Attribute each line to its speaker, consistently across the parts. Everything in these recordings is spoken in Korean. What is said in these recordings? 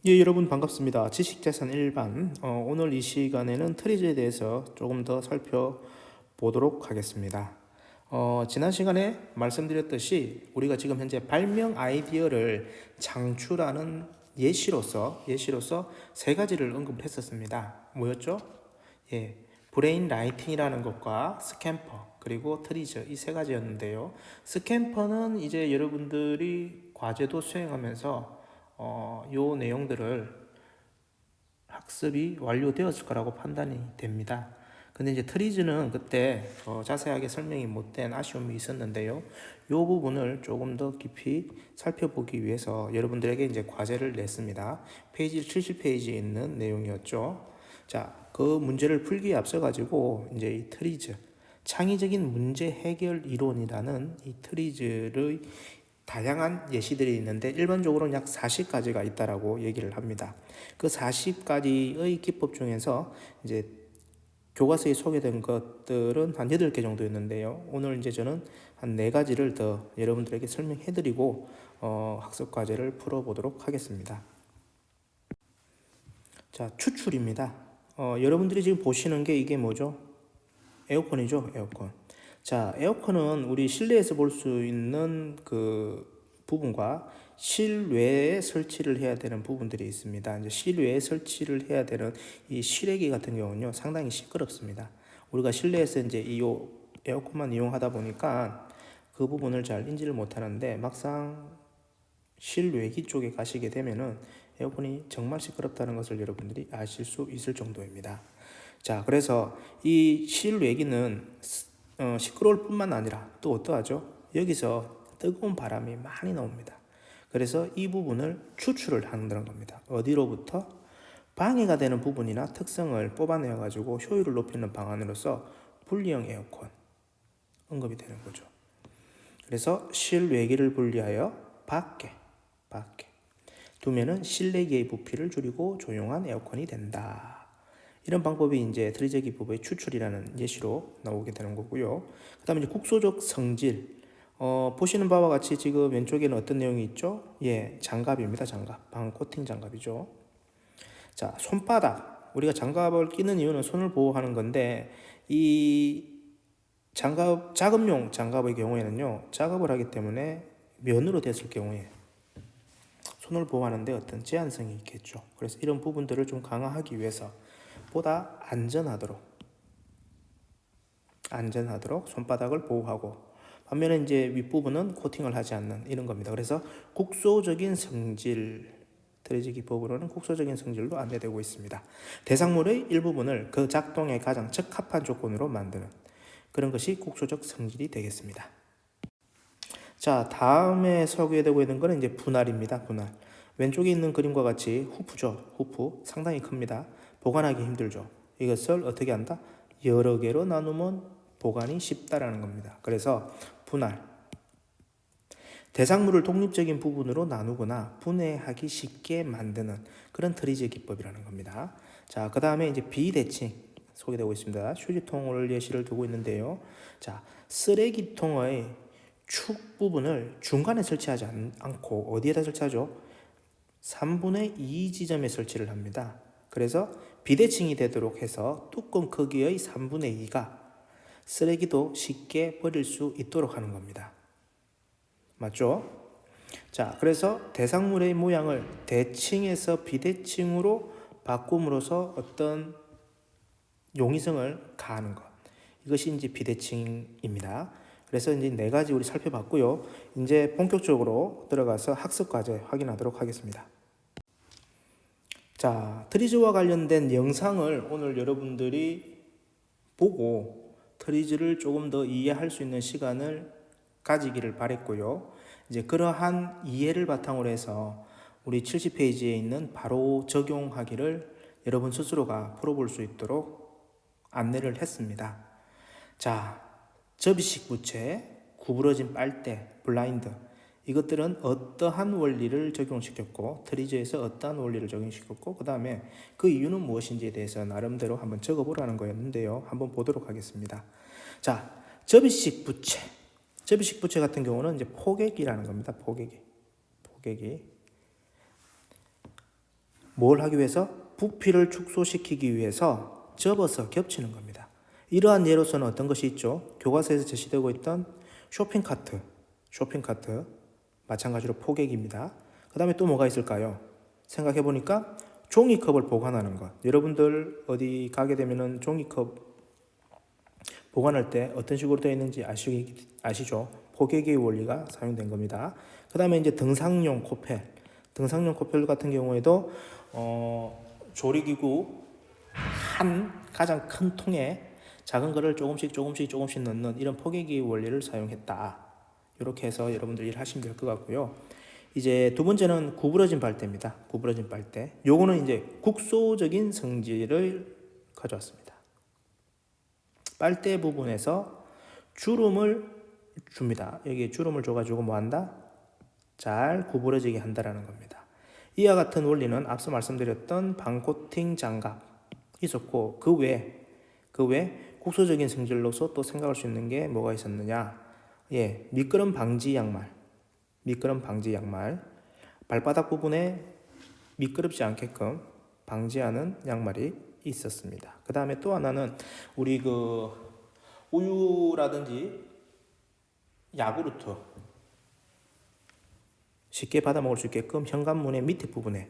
Speaker 1: 예, 여러분 반갑습니다. 지식재산 일반. 오늘 이 시간에는 트리즈에 대해서 조금 더 살펴보도록 하겠습니다. 지난 시간에 말씀드렸듯이 우리가 지금 현재 발명 아이디어를 창출하는 예시로서 세 가지를 언급했었습니다. 뭐였죠? 예, 브레인 라이팅이라는 것과 스캠퍼 그리고 트리즈 이 세 가지였는데요. 스캠퍼는 이제 여러분들이 과제도 수행하면서 요 내용들을 학습이 완료되었을 거라고 판단이 됩니다. 근데 이제 트리즈는 그때 자세하게 설명이 못된 아쉬움이 있었는데요. 요 부분을 조금 더 깊이 살펴보기 위해서 여러분들에게 이제 과제를 냈습니다. 페이지 70페이지에 있는 내용이었죠. 자, 그 문제를 풀기에 앞서 가지고 이제 이 트리즈 창의적인 문제 해결 이론이라는 이 트리즈의 다양한 예시들이 있는데 일반적으로는 약 40가지가 있다라고 얘기를 합니다. 그 40가지의 기법 중에서 이제 교과서에 소개된 것들은 한 8개 정도였는데요. 오늘 이제 저는 한 4가지를 더 여러분들에게 설명해드리고 학습 과제를 풀어보도록 하겠습니다. 자, 추출입니다. 여러분들이 지금 보시는 게 이게 뭐죠? 에어컨이죠, 에어컨. 자, 에어컨은 우리 실내에서 볼 수 있는 그 부분과 실외에 설치를 해야 되는 부분들이 있습니다. 이제 실외에 설치를 해야 되는 이 실외기 같은 경우는요, 상당히 시끄럽습니다. 우리가 실내에서 이제 이 에어컨만 이용하다 보니까 그 부분을 잘 인지를 못하는데 막상 실외기 쪽에 가시게 되면은 에어컨이 정말 시끄럽다는 것을 여러분들이 아실 수 있을 정도입니다. 자, 그래서 이 실외기는 시끄러울 뿐만 아니라 또 어떠하죠? 여기서 뜨거운 바람이 많이 나옵니다. 그래서 이 부분을 추출을 한다는 겁니다. 어디로부터? 방해가 되는 부분이나 특성을 뽑아내어 가지고 효율을 높이는 방안으로서 분리형 에어컨 언급이 되는 거죠. 그래서 실외기를 분리하여 밖에 두면은 실내기의 부피를 줄이고 조용한 에어컨이 된다. 이런 방법이 이제 트리즈 기법의 추출이라는 예시로 나오게 되는 거고요. 그 다음에 이제 국소적 성질. 보시는 바와 같이 지금 왼쪽에는 어떤 내용이 있죠? 예, 장갑입니다. 장갑. 방 코팅 장갑이죠. 자, 손바닥. 우리가 장갑을 끼는 이유는 손을 보호하는 건데, 이 장갑, 작업용 장갑의 경우에는요, 작업을 하기 때문에 면으로 됐을 경우에 손을 보호하는데 어떤 제한성이 있겠죠. 그래서 이런 부분들을 좀 강화하기 위해서 보다 안전하도록 손바닥을 보호하고 반면에 이제 윗부분은 코팅을 하지 않는 이런 겁니다. 그래서 국소적인 성질 트리즈 기법으로는 국소적인 성질로 안내되고 있습니다. 대상물의 일부분을 그 작동에 가장 적합한 조건으로 만드는 그런 것이 국소적 성질이 되겠습니다. 자, 다음에 소개되고 있는 것은 이제 분할입니다. 분할. 왼쪽에 있는 그림과 같이 후프죠. 후프 상당히 큽니다. 보관하기 힘들죠. 이것을 어떻게 한다? 여러 개로 나누면 보관이 쉽다라는 겁니다. 그래서 분할. 대상물을 독립적인 부분으로 나누거나 분해하기 쉽게 만드는 그런 트리즈 기법이라는 겁니다. 자, 그 다음에 이제 비대칭 소개되고 있습니다. 휴지통을 예시를 두고 있는데요. 자, 쓰레기통의 축 부분을 중간에 설치하지 않고 어디에다 설치하죠? 3분의 2 지점에 설치를 합니다. 그래서 비대칭이 되도록 해서 뚜껑 크기의 3분의 2가 쓰레기도 쉽게 버릴 수 있도록 하는 겁니다. 맞죠? 자, 그래서 대상물의 모양을 대칭에서 비대칭으로 바꿈으로써 어떤 용이성을 가하는 것. 이것이 이제 비대칭입니다. 그래서 이제 4가지 우리 살펴봤고요. 이제 본격적으로 들어가서 학습 과제 확인하도록 하겠습니다. 자, 트리즈와 관련된 영상을 오늘 여러분들이 보고 트리즈를 조금 더 이해할 수 있는 시간을 가지기를 바랬고요. 이제 그러한 이해를 바탕으로 해서 우리 70페이지에 있는 바로 적용하기를 여러분 스스로가 풀어볼 수 있도록 안내를 했습니다. 자, 접이식 부채, 구부러진 빨대, 블라인드 이것들은 어떠한 원리를 적용시켰고 트리즈에서 어떠한 원리를 적용시켰고 그 다음에 그 이유는 무엇인지에 대해서 나름대로 한번 적어보라는 거였는데요. 한번 보도록 하겠습니다. 자, 접이식 부채 같은 경우는 이제 포개기라는 겁니다. 포개기. 뭘 하기 위해서? 부피를 축소시키기 위해서 접어서 겹치는 겁니다. 이러한 예로서는 어떤 것이 있죠? 교과서에서 제시되고 있던 쇼핑카트, 마찬가지로 포객입니다. 그 다음에 또 뭐가 있을까요? 생각해보니까 종이컵을 보관하는 것. 여러분들 어디 가게 되면은 종이컵 보관할 때 어떤 식으로 되어 있는지 아시죠? 포개기의 원리가 사용된 겁니다. 그 다음에 이제 등산용 코펠 같은 경우에도 조리기구 한 가장 큰 통에 작은 거를 조금씩 넣는 이런 포개기의 원리를 사용했다. 이렇게 해서 여러분들 일하시면 될 것 같고요. 이제 두 번째는 구부러진 빨대입니다. 구부러진 빨대. 요거는 이제 국소적인 성질을 가져왔습니다. 빨대 부분에서 주름을 줍니다. 여기 주름을 줘가지고 뭐 한다? 잘 구부러지게 한다라는 겁니다. 이와 같은 원리는 앞서 말씀드렸던 방코팅 장갑 있었고 그 외 국소적인 성질로서 또 생각할 수 있는 게 뭐가 있었느냐? 예, 미끄럼 방지 양말. 발바닥 부분에 미끄럽지 않게끔 방지하는 양말이 있었습니다. 그 다음에 또 하나는 우리 그 우유라든지 야구르트 쉽게 받아 먹을 수 있게끔 현관문의 밑에 부분에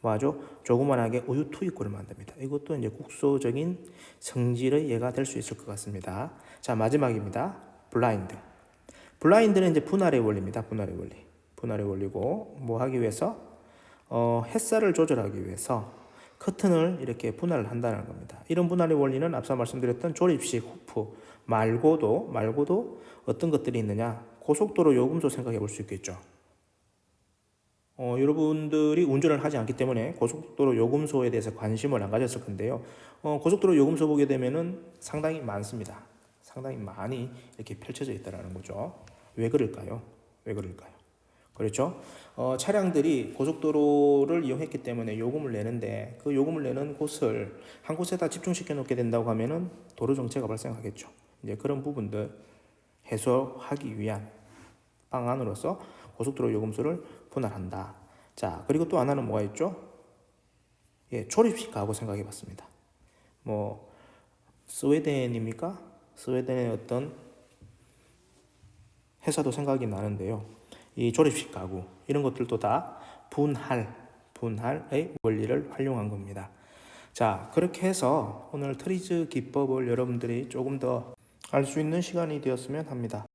Speaker 1: 뭐하죠? 조그만하게 우유 투입구를 만듭니다. 이것도 이제 국소적인 성질의 예가 될 수 있을 것 같습니다. 자, 마지막입니다. 블라인드는 이제 분할의 원리입니다. 분할의 원리고 뭐 하기 위해서 햇살을 조절하기 위해서 커튼을 이렇게 분할을 한다는 겁니다. 이런 분할의 원리는 앞서 말씀드렸던 조립식 후프 말고도 어떤 것들이 있느냐? 고속도로 요금소 생각해 볼 수 있겠죠. 여러분들이 운전을 하지 않기 때문에 고속도로 요금소에 대해서 관심을 안 가졌을 건데요. 고속도로 요금소 보게 되면은 상당히 많습니다. 상당히 많이 이렇게 펼쳐져 있다는 거죠. 왜 그럴까요? 그렇죠? 차량들이 고속도로를 이용했기 때문에 요금을 내는데 그 요금을 내는 곳을 한 곳에다 집중시켜 놓게 된다고 하면은 도로 정체가 발생하겠죠. 이제 그런 부분들 해소하기 위한 방안으로서 고속도로 요금소를 분할한다. 자, 그리고 또 하나는 뭐가 있죠? 예, 조립식 가구 생각해 봤습니다. 뭐 스웨덴입니까? 스웨덴의 어떤 회사도 생각이 나는데요. 이 조립식 가구 이런 것들도 다 분할의 원리를 활용한 겁니다. 자, 그렇게 해서 오늘 트리즈 기법을 여러분들이 조금 더 알 수 있는 시간이 되었으면 합니다.